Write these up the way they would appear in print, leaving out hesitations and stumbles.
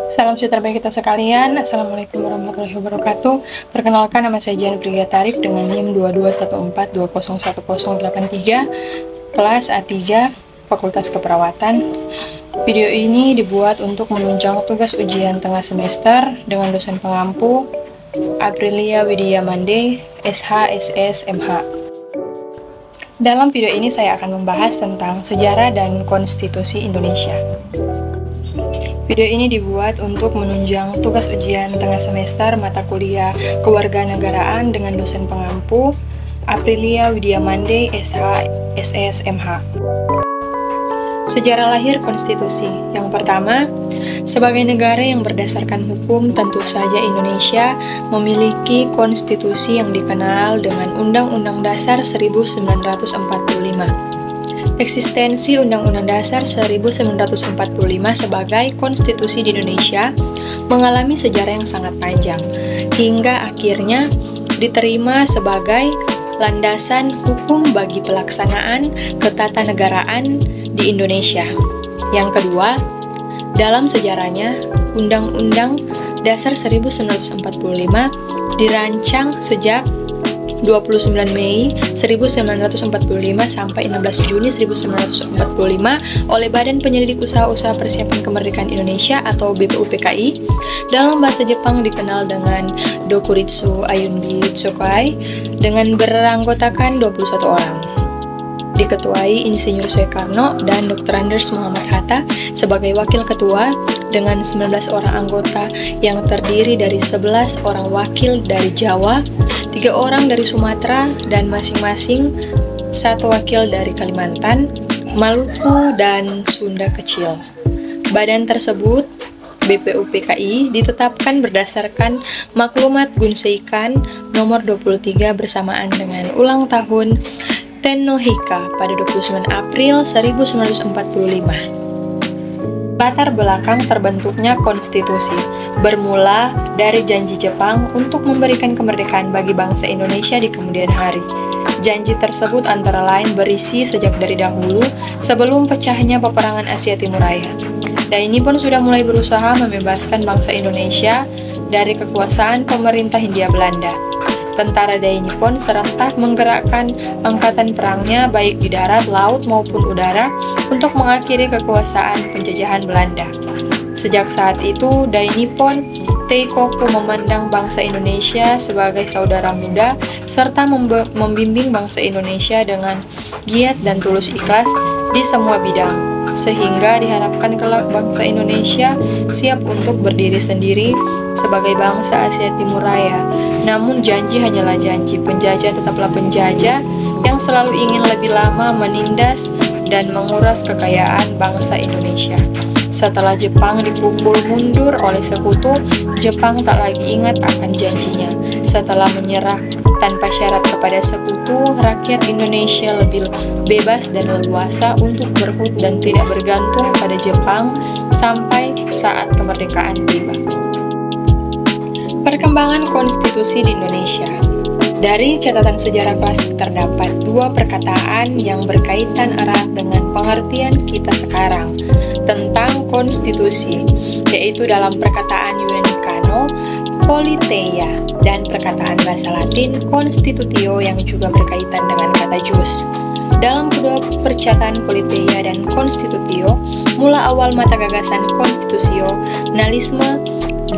Salam sejahtera bagi kita sekalian. Assalamualaikum warahmatullahi wabarakatuh. Perkenalkan, nama saya Jan Priya Tarif dengan NIM 2214201083, kelas A3, Fakultas Keperawatan. Video ini dibuat untuk menunjang tugas ujian tengah semester dengan dosen pengampu Aprilia Widya Mande, SH, SS, MH. Dalam video ini saya akan membahas tentang sejarah dan konstitusi Indonesia. Video ini dibuat untuk menunjang tugas ujian tengah semester mata kuliah Kewarganegaraan dengan dosen pengampu Aprilia Widya Mande, SH, SS, MH. Sejarah lahir konstitusi. Yang pertama, sebagai negara yang berdasarkan hukum, tentu saja Indonesia memiliki konstitusi yang dikenal dengan Undang-Undang Dasar 1945. Eksistensi Undang-Undang Dasar 1945 sebagai konstitusi di Indonesia mengalami sejarah yang sangat panjang, hingga akhirnya diterima sebagai landasan hukum bagi pelaksanaan ketatanegaraan di Indonesia. Yang kedua, dalam sejarahnya, Undang-Undang Dasar 1945 dirancang sejak 29 Mei 1945 sampai 16 Juni 1945 oleh Badan Penyelidik Usaha-Usaha Persiapan Kemerdekaan Indonesia atau BPUPKI, dalam bahasa Jepang dikenal dengan Dokuritsu Ayundi Tsukai, dengan beranggotakan 21 orang. Diketuai Insinyur Soekarno dan Dr. Andes Muhammad Hatta sebagai wakil ketua, dengan 19 orang anggota yang terdiri dari 11 orang wakil dari Jawa, 3 orang dari Sumatera, dan masing-masing 1 wakil dari Kalimantan, Maluku, dan Sunda Kecil. Badan tersebut, BPUPKI, ditetapkan berdasarkan Maklumat Gunseikan nomor 23 bersamaan dengan ulang tahun Tenno Hika pada 29 April 1945. Latar belakang terbentuknya konstitusi bermula dari janji Jepang untuk memberikan kemerdekaan bagi bangsa Indonesia di kemudian hari. Janji tersebut antara lain berisi sejak dari dahulu sebelum pecahnya peperangan Asia Timur Raya. Dan ini pun sudah mulai berusaha membebaskan bangsa Indonesia dari kekuasaan pemerintah Hindia Belanda. Tentara Dai Nippon serentak menggerakkan angkatan perangnya baik di darat, laut, maupun udara untuk mengakhiri kekuasaan penjajahan Belanda. Sejak saat itu, Dai Nippon Teikoku memandang bangsa Indonesia sebagai saudara muda serta membimbing bangsa Indonesia dengan giat dan tulus ikhlas di semua bidang, sehingga diharapkan kelak bangsa Indonesia siap untuk berdiri sendiri sebagai bangsa Asia Timur Raya. Namun janji hanyalah janji, penjajah tetaplah penjajah yang selalu ingin lebih lama menindas dan menguras kekayaan bangsa Indonesia. Setelah Jepang dipukul mundur oleh sekutu, Jepang tak lagi ingat akan janjinya. Setelah menyerah tanpa syarat kepada sekutu, rakyat Indonesia lebih bebas dan leluasa untuk berhut dan tidak bergantung pada Jepang sampai saat kemerdekaan tiba. Perkembangan konstitusi di Indonesia. Dari catatan sejarah klasik terdapat 2 perkataan yang berkaitan erat dengan pengertian kita sekarang tentang konstitusi, yaitu dalam perkataan Yunani Kano, politeia, dan perkataan bahasa Latin constitutio yang juga berkaitan dengan kata jus. Dalam kedua perkataan politeia dan constitutio, mula awal mata gagasan konstitusionalisme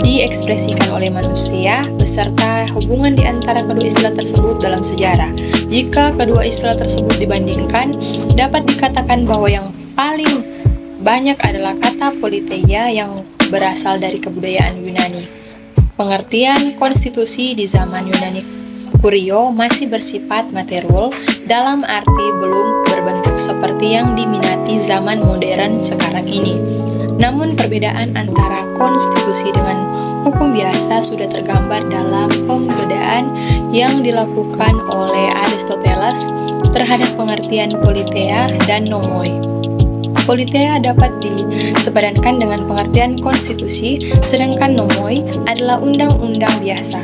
diekspresikan oleh manusia beserta hubungan di antara kedua istilah tersebut dalam sejarah. Jika kedua istilah tersebut dibandingkan, dapat dikatakan bahwa yang paling banyak adalah kata politeia yang berasal dari kebudayaan Yunani. Pengertian konstitusi di zaman Yunani Kurio masih bersifat material, dalam arti belum berbentuk seperti yang diminati zaman modern sekarang ini. Namun perbedaan antara konstitusi dengan hukum biasa sudah tergambar dalam pembedaan yang dilakukan oleh Aristoteles terhadap pengertian politeia dan nomoi. Politeia dapat disepadankan dengan pengertian konstitusi, sedangkan nomoi adalah undang-undang biasa.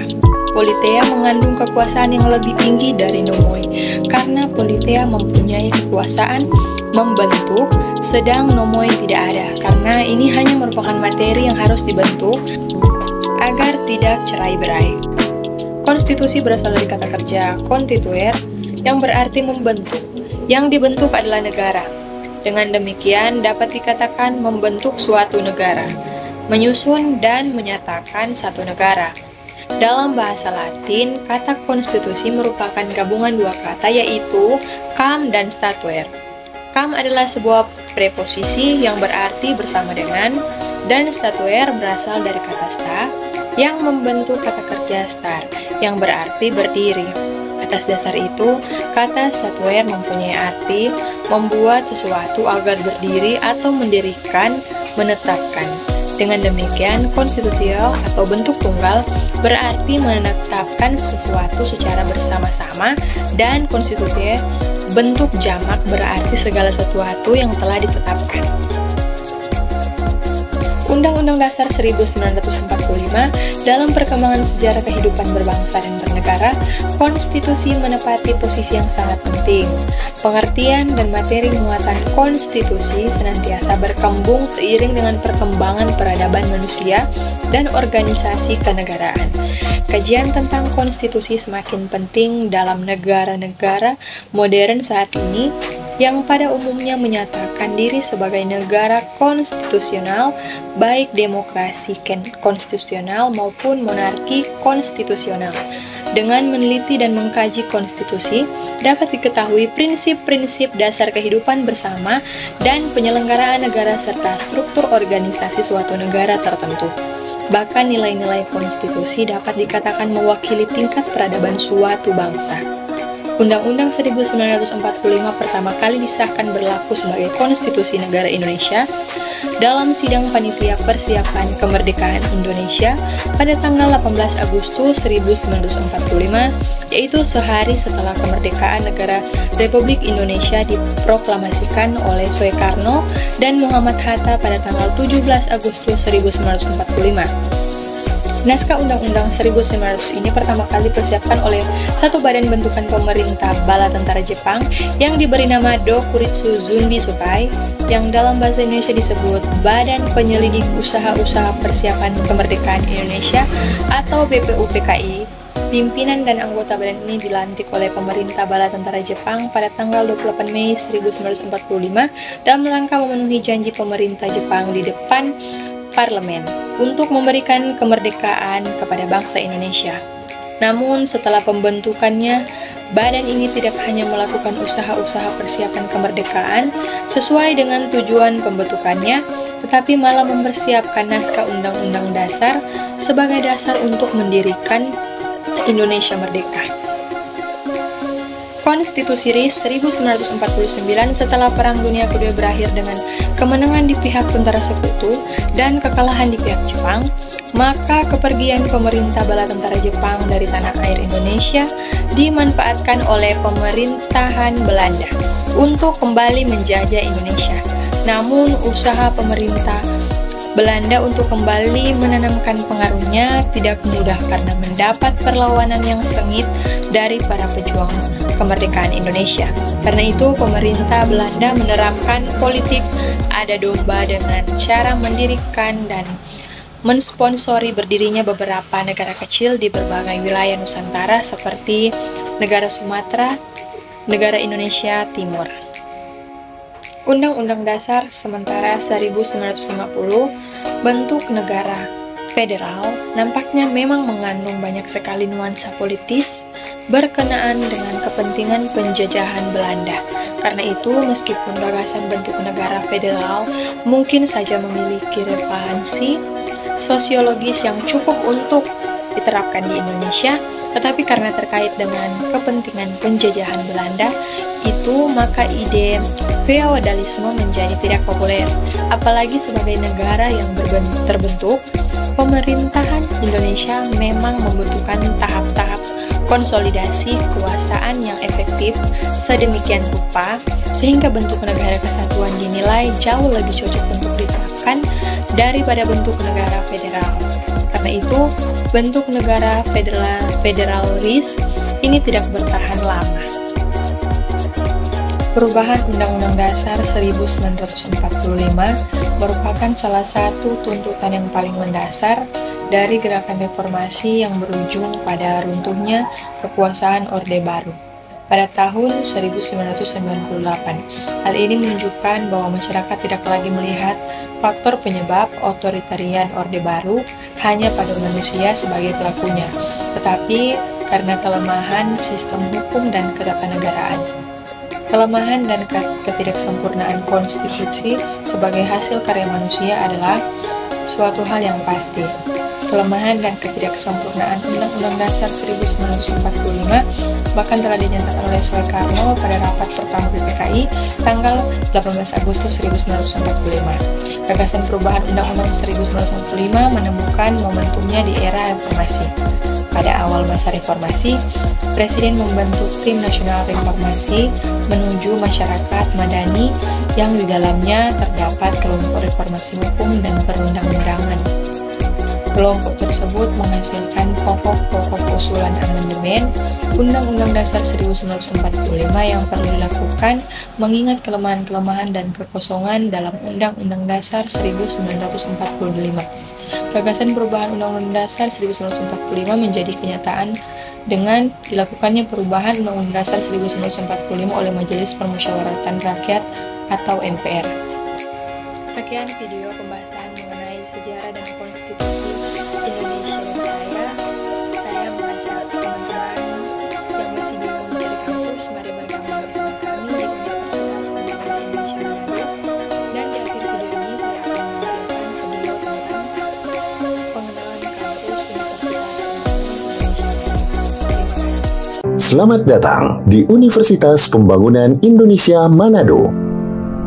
Politeia mengandung kekuasaan yang lebih tinggi dari nomoi, karena Politeia mempunyai kekuasaan membentuk, sedang nomoi tidak ada, karena ini hanya merupakan materi yang harus dibentuk agar tidak cerai-berai. Konstitusi berasal dari kata kerja constituere, yang berarti membentuk. Yang dibentuk adalah negara. Dengan demikian dapat dikatakan membentuk suatu negara, menyusun dan menyatakan satu negara. Dalam bahasa Latin, kata konstitusi merupakan gabungan dua kata, yaitu kam dan statuere. Kam adalah sebuah preposisi yang berarti bersama dengan, dan statuere berasal dari kata sta, yang membentuk kata kerja star, yang berarti berdiri. Atas dasar itu, kata statuere mempunyai arti membuat sesuatu agar berdiri atau mendirikan, menetapkan. Dengan demikian, konstitutio atau bentuk tunggal berarti menetapkan sesuatu secara bersama-sama, dan konstitutio bentuk jamak berarti segala sesuatu yang telah ditetapkan. Undang-Undang Dasar 1945 dalam perkembangan sejarah kehidupan berbangsa dan bernegara, konstitusi menepati posisi yang sangat penting. Pengertian dan materi muatan konstitusi senantiasa berkembang seiring dengan perkembangan peradaban manusia dan organisasi kenegaraan. Kajian tentang konstitusi semakin penting dalam negara-negara modern saat ini, yang pada umumnya menyatakan diri sebagai negara konstitusional, baik demokrasi konstitusional maupun monarki konstitusional. Dengan meneliti dan mengkaji konstitusi, dapat diketahui prinsip-prinsip dasar kehidupan bersama dan penyelenggaraan negara serta struktur organisasi suatu negara tertentu. Bahkan nilai-nilai konstitusi dapat dikatakan mewakili tingkat peradaban suatu bangsa. Undang-Undang 1945 pertama kali disahkan berlaku sebagai konstitusi negara Indonesia dalam sidang panitia persiapan kemerdekaan Indonesia pada tanggal 18 Agustus 1945, yaitu sehari setelah kemerdekaan negara Republik Indonesia diproklamasikan oleh Soekarno dan Muhammad Hatta pada tanggal 17 Agustus 1945. Naskah Undang-Undang 1900 ini pertama kali dipersiapkan oleh satu badan bentukan pemerintah bala tentara Jepang yang diberi nama Dokuritsu Zunbi Sukai, yang dalam bahasa Indonesia disebut Badan Penyelidik Usaha-Usaha Persiapan Kemerdekaan Indonesia atau BPUPKI. Pimpinan dan anggota badan ini dilantik oleh pemerintah bala tentara Jepang pada tanggal 28 Mei 1945 dalam rangka memenuhi janji pemerintah Jepang di depan parlemen untuk memberikan kemerdekaan kepada bangsa Indonesia. Namun setelah pembentukannya, badan ini tidak hanya melakukan usaha-usaha persiapan kemerdekaan sesuai dengan tujuan pembentukannya, tetapi malah mempersiapkan naskah Undang-Undang Dasar sebagai dasar untuk mendirikan Indonesia merdeka. Konstitusi RIS 1949 setelah Perang Dunia Kedua berakhir dengan kemenangan di pihak tentara sekutu dan kekalahan di pihak Jepang, maka kepergian pemerintah bala tentara Jepang dari tanah air Indonesia dimanfaatkan oleh pemerintahan Belanda untuk kembali menjajah Indonesia. Namun, usaha pemerintah Belanda untuk kembali menanamkan pengaruhnya tidak mudah karena mendapat perlawanan yang sengit dari para pejuang kemerdekaan Indonesia. Karena itu, pemerintah Belanda menerapkan politik ada domba dengan cara mendirikan dan mensponsori berdirinya beberapa negara kecil di berbagai wilayah Nusantara seperti negara Sumatera, negara Indonesia Timur. Undang-Undang Dasar sementara 1950 bentuk negara federal nampaknya memang mengandung banyak sekali nuansa politis berkenaan dengan kepentingan penjajahan Belanda. Karena itu, meskipun gagasan bentuk negara federal mungkin saja memiliki relevansi sosiologis yang cukup untuk diterapkan di Indonesia, tetapi karena terkait dengan kepentingan penjajahan Belanda, maka ide feodalisme menjadi tidak populer. Apalagi sebagai negara yang terbentuk, pemerintahan Indonesia memang membutuhkan tahap-tahap konsolidasi kekuasaan yang efektif sedemikian rupa, sehingga bentuk negara kesatuan dinilai jauh lebih cocok untuk diterapkan daripada bentuk negara federal. Karena Karena itu, bentuk negara federalis ini tidak bertahan lama. Perubahan Undang-Undang Dasar 1945 merupakan salah satu tuntutan yang paling mendasar dari gerakan reformasi yang berujung pada runtuhnya kekuasaan Orde Baru pada tahun 1998. Hal ini menunjukkan bahwa masyarakat tidak lagi melihat faktor penyebab otoritarian Orde Baru hanya pada manusia sebagai pelakunya, tetapi karena kelemahan sistem hukum dan ketatanegaraan. Kelemahan dan ketidaksempurnaan konstitusi sebagai hasil karya manusia adalah suatu hal yang pasti. Kelemahan dan ketidaksempurnaan Undang-Undang Dasar 1945 bahkan telah dinyatakan oleh Soekarno pada rapat pertama PPKI tanggal 18 Agustus 1945. Gagasan perubahan Undang-Undang 1945 menemukan momentumnya di era reformasi. Pada awal masa reformasi, Presiden membentuk Tim Nasional Reformasi menuju masyarakat madani yang di dalamnya terdapat kelompok reformasi hukum dan perundang-undangan. Kelompok tersebut menghasilkan pokok-pokok usulan amandemen Undang-Undang Dasar 1945 yang perlu dilakukan mengingat kelemahan-kelemahan dan kekosongan dalam Undang-Undang Dasar 1945. Gagasan perubahan Undang-Undang Dasar 1945 menjadi kenyataan dengan dilakukannya perubahan Undang-Undang Dasar 1945 oleh Majelis Permusyawaratan Rakyat atau MPR. Sekian video pembahasan mengenai sejarah dan konstitusi Indonesia dan saya mengajak teman-teman yang masih bingung mencari kampus, mari bergabung bersama kami di Universitas Pembangunan Indonesia Manado. Dan di akhir video ini saya akan memberikan video tentang pengenalan kampus Universitas Pembangunan Indonesia Manado. Selamat datang di Universitas Pembangunan Indonesia Manado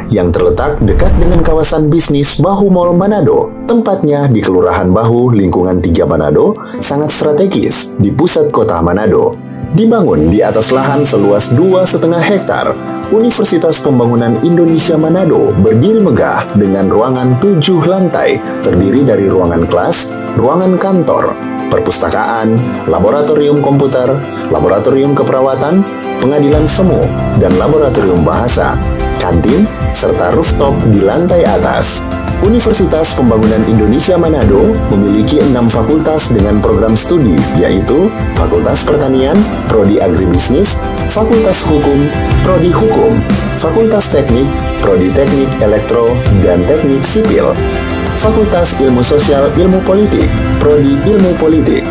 yang terletak dekat dengan kawasan bisnis Bahu Mall Manado. Tempatnya di Kelurahan Bahu, lingkungan 3 Manado, sangat strategis di pusat kota Manado. Dibangun di atas lahan seluas 2,5 hektar, Universitas Pembangunan Indonesia Manado berdiri megah dengan ruangan 7 lantai, terdiri dari ruangan kelas, ruangan kantor, perpustakaan, laboratorium komputer, laboratorium keperawatan, pengadilan semu, dan laboratorium bahasa, kantin, serta rooftop di lantai atas. Universitas Pembangunan Indonesia Manado memiliki 6 fakultas dengan program studi, yaitu Fakultas Pertanian, Prodi Agribisnis, Fakultas Hukum, Prodi Hukum, Fakultas Teknik, Prodi Teknik Elektro dan Teknik Sipil, Fakultas Ilmu Sosial Ilmu Politik, Prodi Ilmu Politik,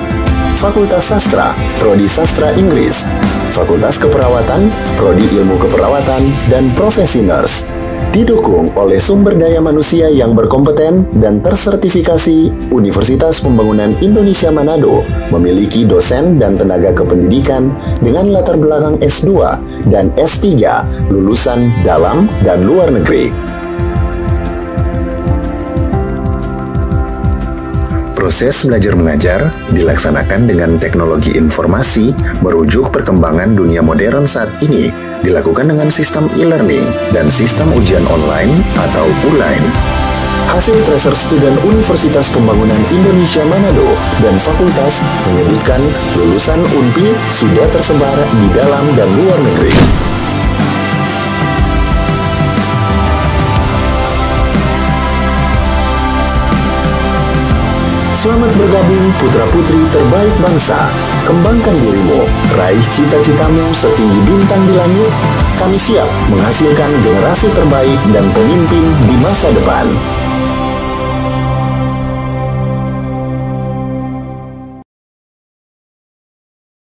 Fakultas Sastra, Prodi Sastra Inggris, Fakultas Keperawatan, Prodi Ilmu Keperawatan, dan Profesi Nurse. Didukung oleh sumber daya manusia yang berkompeten dan tersertifikasi, Universitas Pembangunan Indonesia Manado memiliki dosen dan tenaga kependidikan dengan latar belakang S2 dan S3 lulusan dalam dan luar negeri. Proses belajar mengajar dilaksanakan dengan teknologi informasi merujuk perkembangan dunia modern saat ini, dilakukan dengan sistem e-learning dan sistem ujian online atau ULAIN. Hasil tracer student Universitas Pembangunan Indonesia Manado dan fakultas menyebutkan lulusan UNPI sudah tersebar di dalam dan luar negeri. Selamat bergabung putra-putri terbaik bangsa. Kembangkan dirimu, raih cita-citamu setinggi bintang di langit. Kami siap menghasilkan generasi terbaik dan pemimpin di masa depan.